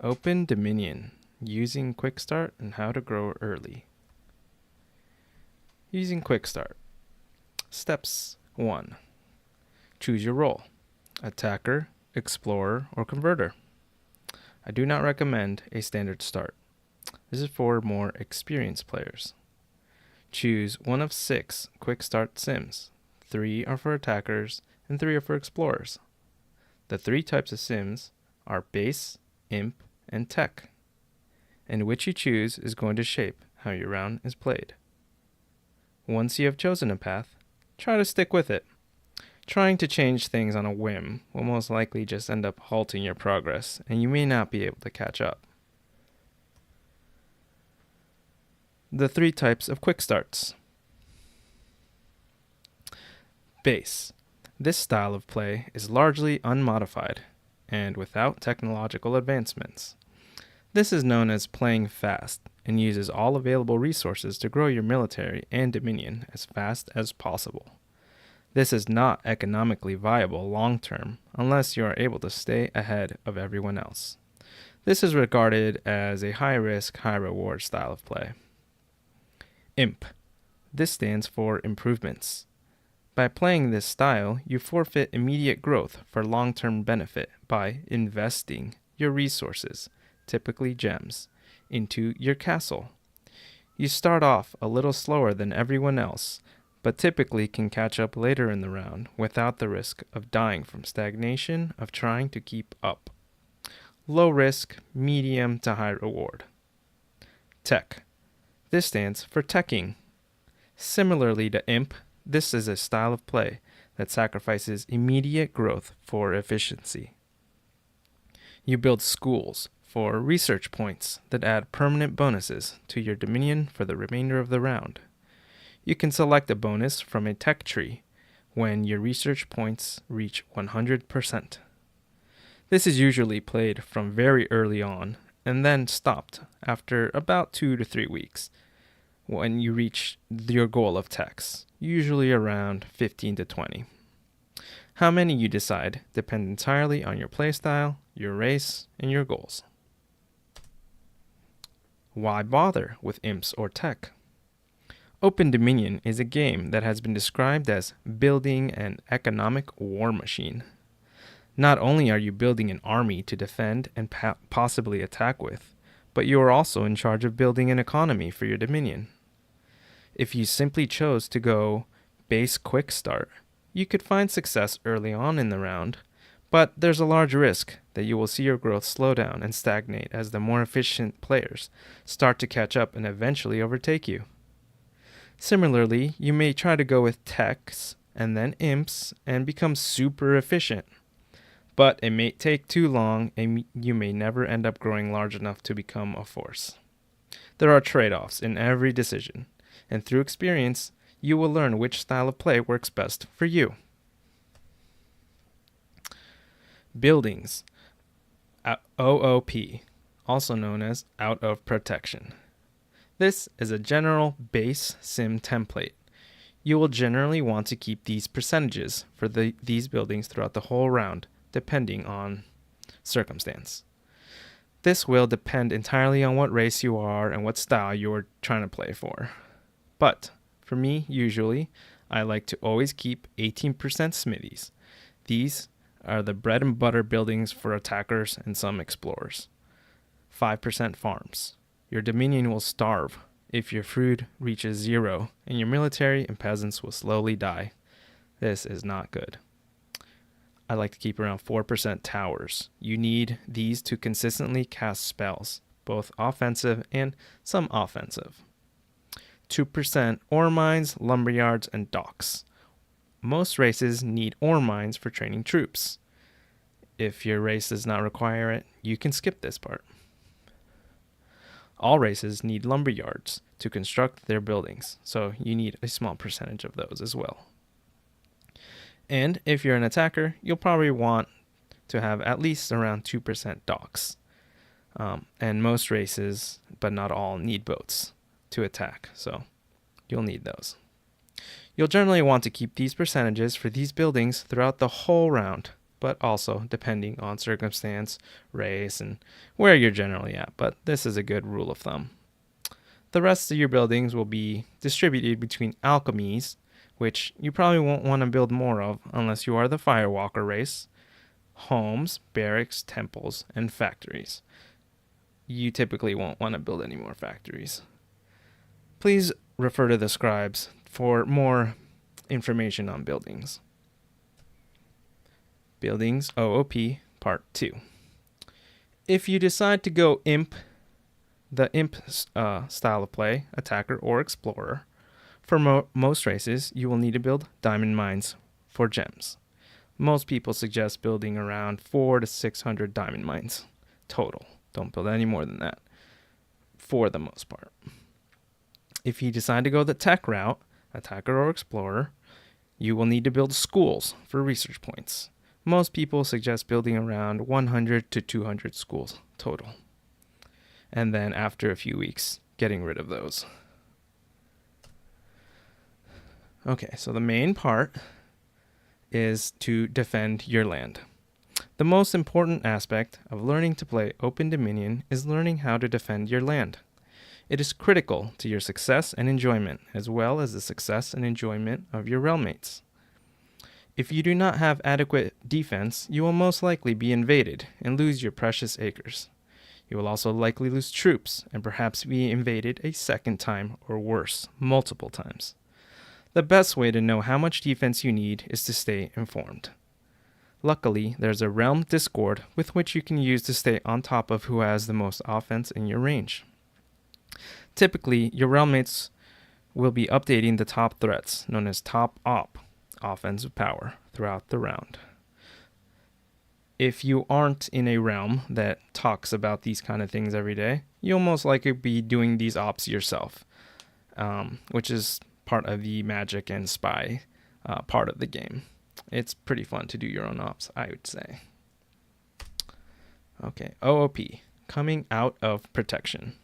OpenDominion, using Quick Start and how to grow early. Using Quick Start. Steps 1. Choose your role: attacker, explorer, or converter. I do not recommend a standard start. This is for more experienced players. Choose one of 6 Quick Start sims. 3 are for attackers and 3 are for explorers. The 3 types of sims are base, imp, and tech, and which you choose is going to shape how your round is played. Once you have chosen a path, try to stick with it. Trying to change things on a whim will most likely just end up halting your progress, and you may not be able to catch up. The 3 types of quick starts. Base. This style of play is largely unmodified and without technological advancements. This is known as playing fast and uses all available resources to grow your military and dominion as fast as possible. This is not economically viable long term unless you are able to stay ahead of everyone else. This is regarded as a high risk, high reward style of play. Imp. This stands for improvements. By playing this style, you forfeit immediate growth for long-term benefit by investing your resources, typically gems, into your castle. You start off a little slower than everyone else, but typically can catch up later in the round without the risk of dying from stagnation of trying to keep up. Low risk, medium to high reward. Tech. This stands for teching. Similarly to Imp, this is a style of play that sacrifices immediate growth for efficiency. You build schools for research points that add permanent bonuses to your dominion for the remainder of the round. You can select a bonus from a tech tree when your research points reach 100%. This is usually played from very early on and then stopped after about 2 to 3 weeks when you reach your goal of techs, usually around 15 to 20. How many you decide depend entirely on your playstyle, your race, and your goals. Why bother with imps or tech? OpenDominion is a game that has been described as building an economic war machine. Not only are you building an army to defend and possibly attack with, but you are also in charge of building an economy for your dominion. If you simply chose to go base quick start, you could find success early on in the round, but there's a large risk that you will see your growth slow down and stagnate as the more efficient players start to catch up and eventually overtake you. Similarly, you may try to go with techs and then imps and become super efficient, but it may take too long and you may never end up growing large enough to become a force. There are trade-offs in every decision, and through experience, you will learn which style of play works best for you. Buildings. OOP, also known as out of protection. This is a general base sim template. You will generally want to keep these percentages for these buildings throughout the whole round, depending on circumstance. This will depend entirely on what race you are and what style you are trying to play for. But for me, usually, I like to always keep 18% smithies. These are the bread and butter buildings for attackers and some explorers. 5% farms. Your dominion will starve if your food reaches 0, and your military and peasants will slowly die. This is not good. I like to keep around 4% towers. You need these to consistently cast spells, both offensive and some offensive. 2% ore mines, lumberyards, and docks. Most races need ore mines for training troops. If your race does not require it, you can skip this part. All races need lumberyards to construct their buildings, so you need a small percentage of those as well. And if you're an attacker, you'll probably want to have at least around 2% docks. And most races, but not all, need boats to attack, so you'll need those. You'll generally want to keep these percentages for these buildings throughout the whole round, but also depending on circumstance, race, and where you're generally at. But this is a good rule of thumb. The rest of your buildings will be distributed between alchemies, which you probably won't want to build more of unless you are the Firewalker race, homes, barracks, temples, and factories. You typically won't want to build any more factories. Please refer to the scribes for more information on buildings. Buildings OOP Part 2. If you decide to go the imp style of play, attacker or explorer, for most races, you will need to build diamond mines for gems. Most people suggest building around 400 to 600 diamond mines total. Don't build any more than that for the most part. If you decide to go the tech route, attacker or explorer, you will need to build schools for research points. Most people suggest building around 100 to 200 schools total. And then after a few weeks, getting rid of those. Okay, so the main part is to defend your land. The most important aspect of learning to play OpenDominion is learning how to defend your land. It is critical to your success and enjoyment, as well as the success and enjoyment of your realmmates. If you do not have adequate defense, you will most likely be invaded and lose your precious acres. You will also likely lose troops and perhaps be invaded a second time or worse, multiple times. The best way to know how much defense you need is to stay informed. Luckily, there's a Realm Discord with which you can use to stay on top of who has the most offense in your range. Typically, your realmmates will be updating the top threats, known as top op, offensive power, throughout the round. If you aren't in a realm that talks about these kind of things every day, you'll most likely be doing these ops yourself, which is part of the magic and spy part of the game. It's pretty fun to do your own ops, I would say. Okay, OOP, coming out of protection.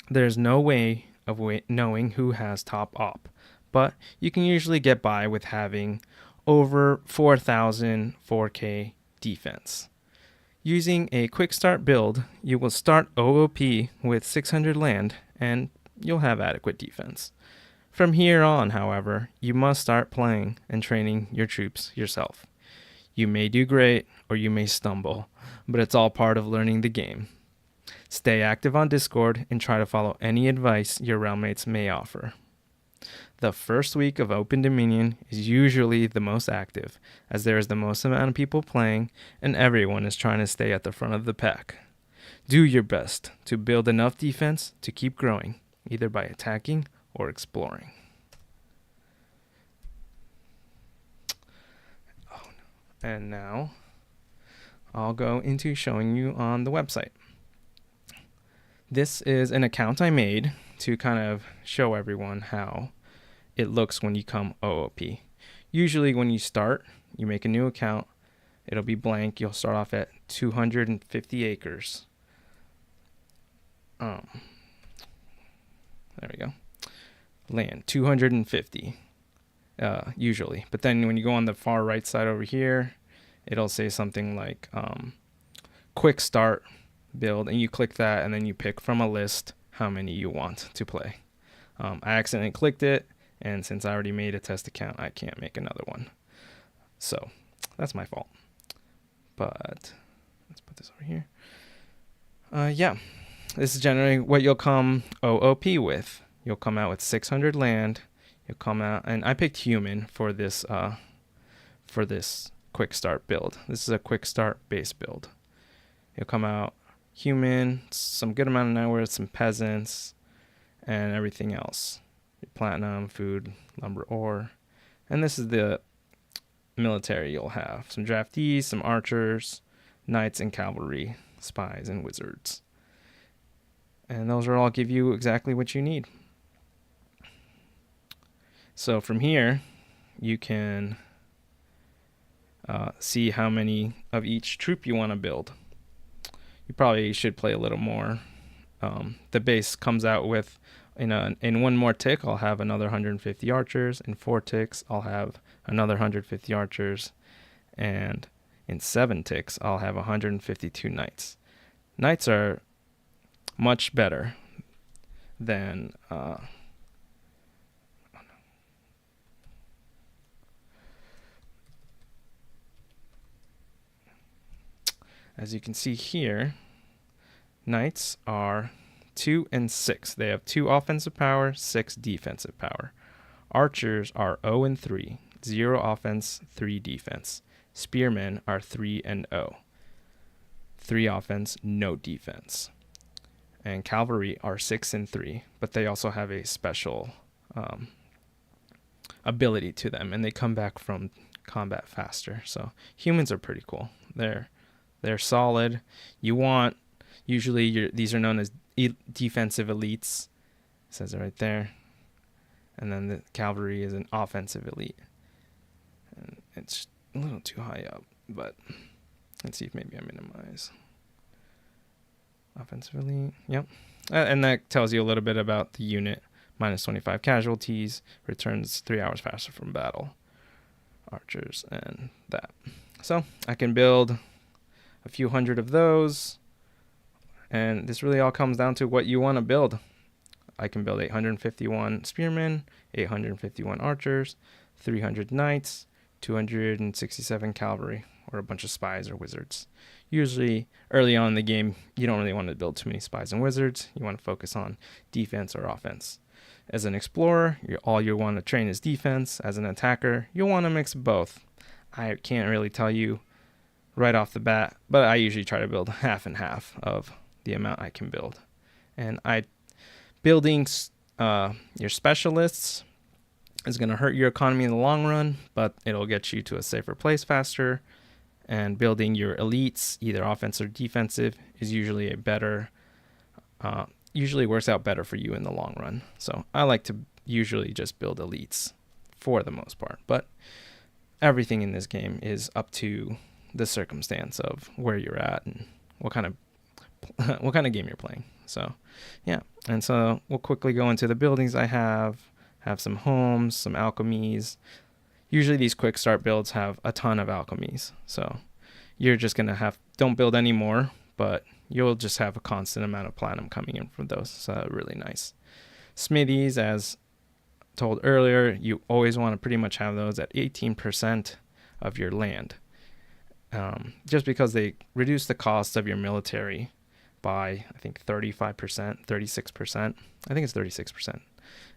There's no way of knowing who has top op, but you can usually get by with having over 4,000 4K defense. Using a quick start build, you will start OOP with 600 land and you'll have adequate defense. From here on, however, you must start playing and training your troops yourself. You may do great or you may stumble, but it's all part of learning the game. Stay active on Discord and try to follow any advice your realmmates may offer. The first week of OpenDominion is usually the most active, as there is the most amount of people playing and everyone is trying to stay at the front of the pack. Do your best to build enough defense to keep growing, either by attacking or exploring. And now I'll go into showing you on the website. This is an account I made to kind of show everyone how it looks when you come OOP. Usually when you start, you make a new account, it'll be blank. You'll start off at 250 acres. There we go. Land, 250, usually. But then when you go on the far right side over here, it'll say something like quick start build, and you click that and then you pick from a list how many you want to play. I accidentally clicked it, and since I already made a test account, I can't make another one. So that's my fault. But let's put this over here. Yeah, this is generally what you'll come OOP with. You'll come out with 600 land. You'll come out, and I picked human for this quick start build. This is a quick start base build. You'll come out human, some good amount of networks, some peasants, and everything else. Platinum, food, lumber, ore. And this is the military you'll have. Some draftees, some archers, knights and cavalry, spies and wizards. And those will all give you exactly what you need. So from here, you can see how many of each troop you want to build. You probably should play a little more. The base comes out with, in one more tick, I'll have another 150 archers. In 4 ticks, I'll have another 150 archers. And in 7 ticks, I'll have 152 knights. Knights are much better than as you can see here, knights are 2 and 6. They have 2 offensive power, 6 defensive power. Archers are 0 and 3, 0 offense, 3 defense. Spearmen are 3 and 0, 3 offense, no defense. And cavalry are 6 and 3, but they also have a special ability to them, and they come back from combat faster. So humans are pretty cool. They're solid. You want, usually these are known as defensive elites. It says it right there. And then the cavalry is an offensive elite. And it's a little too high up, but let's see if maybe I minimize. Offensive elite, yep. And that tells you a little bit about the unit. Minus 25 casualties, returns 3 hours faster from battle. Archers and that. So I can build a few hundred of those, and this really all comes down to what you want to build. I can build 851 spearmen, 851 archers, 300 knights, 267 cavalry, or a bunch of spies or wizards. Usually early on in the game, you don't really want to build too many spies and wizards. You want to focus on defense or offense. As an explorer, all you want to train is defense. As an attacker, you'll want to mix both. I can't really tell you right off the bat, but I usually try to build half and half of the amount I can build. And building your specialists is going to hurt your economy in the long run, but it'll get you to a safer place faster. And building your elites, either offensive or defensive, is usually a better, usually works out better for you in the long run. So I like to usually just build elites for the most part, but everything in this game is up to the circumstance of where you're at and what kind of game you're playing. So yeah, and so we'll quickly go into the buildings I have some homes, some alchemies. Usually these quick start builds have a ton of alchemies, so you're just gonna don't build any more, but you'll just have a constant amount of platinum coming in from those. So really nice. Smithies, as told earlier, you always want to pretty much have those at 18% of your land, just because they reduce the cost of your military by, I think, 35%, 36%. I think it's 36%,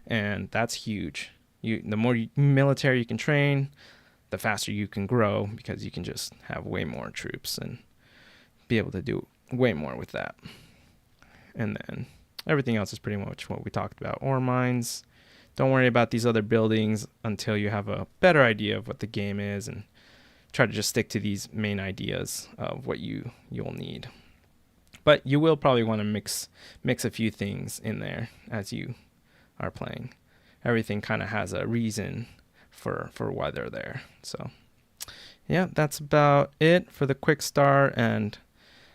and that's huge. The more military you can train, the faster you can grow, because you can just have way more troops and be able to do way more with that. And then everything else is pretty much what we talked about. Ore mines. Don't worry about these other buildings until you have a better idea of what the game is, and try to just stick to these main ideas of what you'll need. But you will probably want to mix a few things in there as you are playing. Everything kind of has a reason for why they're there. So yeah, that's about it for the quick start and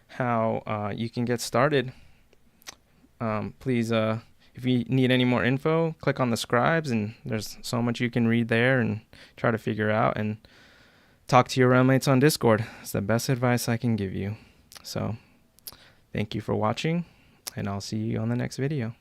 how you can get started. Please, if you need any more info, click on the scribes, and there's so much you can read there and try to figure out, and talk to your realmmates on Discord. It's the best advice I can give you. So thank you for watching, and I'll see you on the next video.